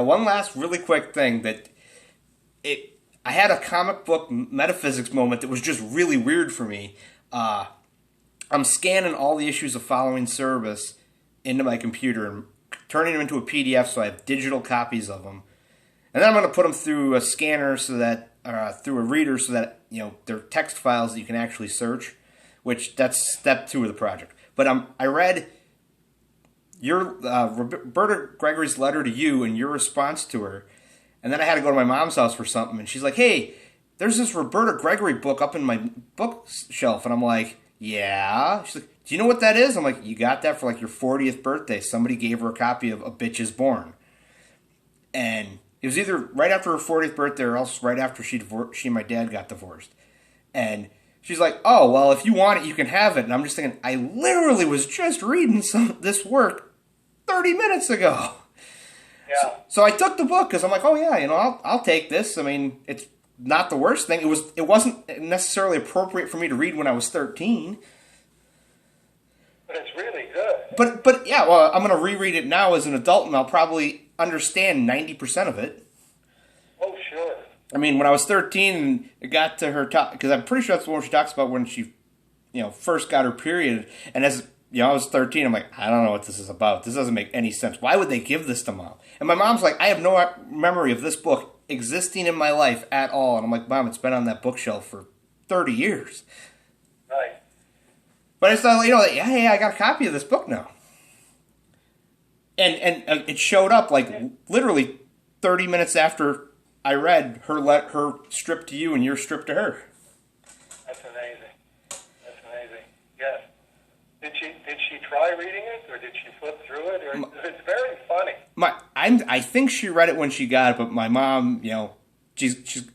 one last really quick thing I had a comic book metaphysics moment that was just really weird for me. I'm scanning all the issues of Following Cerebus into my computer and turning them into a PDF so I have digital copies of them. And then I'm going to put them through a scanner through a reader so that, they're text files that you can actually search, which that's step 2 of the project. But I read your Roberta Gregory's letter to you and your response to her, and then I had to go to my mom's house for something, and she's like, hey, there's this Roberta Gregory book up in my bookshelf, and I'm like, yeah. She's like, do you know what that is? I'm like, you got that for like your 40th birthday. Somebody gave her a copy of A Bitch Is Born. And it was either right after her 40th birthday or else right after she and my dad got divorced. And she's like, oh, well, if you want it, you can have it. And I'm just thinking, I literally was just reading this work 30 minutes ago. Yeah. So I took the book because I'm like, oh, yeah, I'll take this. I mean, it's not the worst thing. It wasn't necessarily appropriate for me to read when I was 13. But it's really good. But yeah, well, I'm going to reread it now as an adult, and I'll probably understand 90% of it. Oh, sure. I mean, when I was 13 and it got to her because I'm pretty sure that's the one she talks about when she, first got her period. And as I was 13, I'm like, I don't know what this is about. This doesn't make any sense. Why would they give this to Mom? And my mom's like, I have no memory of this book existing in my life at all. And I'm like, Mom, it's been on that bookshelf for 30 years. Right. But it's not, hey, I got a copy of this book now. And it showed up like literally 30 minutes after I read her strip to you and your strip to her. That's amazing. That's amazing. Yes. Did she try reading it, or did she flip through it? Or it's very funny. I think she read it when she got it, but my mom, she's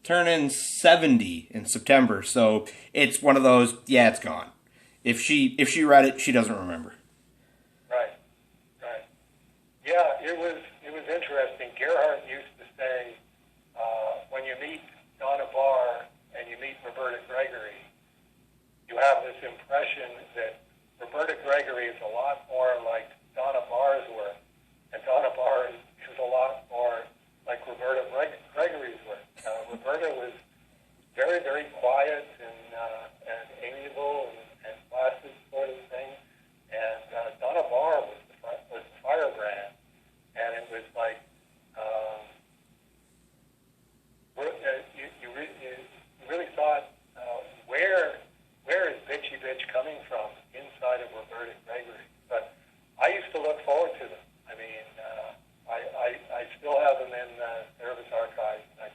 turning 70 in September, so it's one of those. Yeah, it's gone. If she read it, she doesn't remember. Right. Yeah, it was interesting. Gerhardt used to say, when you meet Donna Barr and you meet Roberta Gregory, you have this impression that Roberta Gregory is a lot more like Donna Barr's work, and Donna Barr is a lot more like Roberta Gregory's work. Roberta was very, very quiet and amiable and placid sort of thing, and Donna Barr was the firebrand, and it was like you really thought, where is Bitchy Bitch coming from inside of Roberta Gregory? But I used to look forward to them. I mean, I still have them in Cerebus archives, and I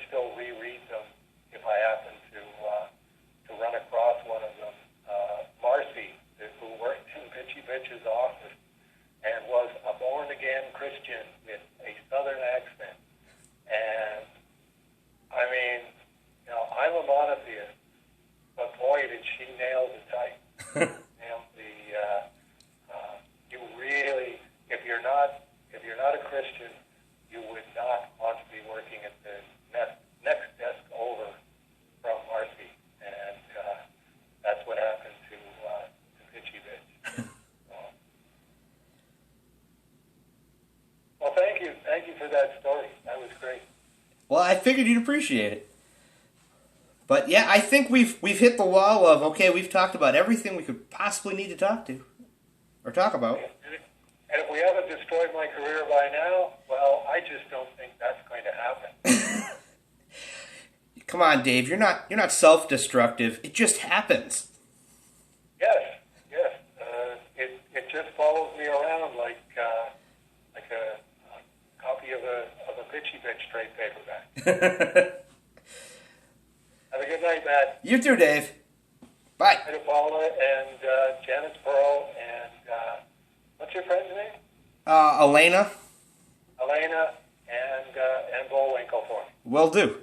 still reread them if I happen to run across one of them. Marcy, who worked in Bitchy Bitch's office and was a born-again Christian with a Southern accent. And, I mean, I'm a monotheist, but boy, did she nail the type. You really, if you're not a Christian, you would not want to be working at the next desk over from Marcy. And that's what happened to Bitchy Bitch. Well, thank you. Thank you for that story. That was great. Well, I figured you'd appreciate it. But yeah, I think we've hit the wall of, okay, we've talked about everything we could possibly need to talk about. And if we haven't destroyed my career by now, well, I just don't think that's going to happen. Come on, Dave, you're not self-destructive. It just happens. Yes. It just follows me around like a copy of a Bitchy Bitch trade paperback. Have a good night, Matt. You too, Dave. Bye. Hi to Paula and Janice Pearl and what's your friend's name? Elena. Elena and Bullwinkle for me. Will do.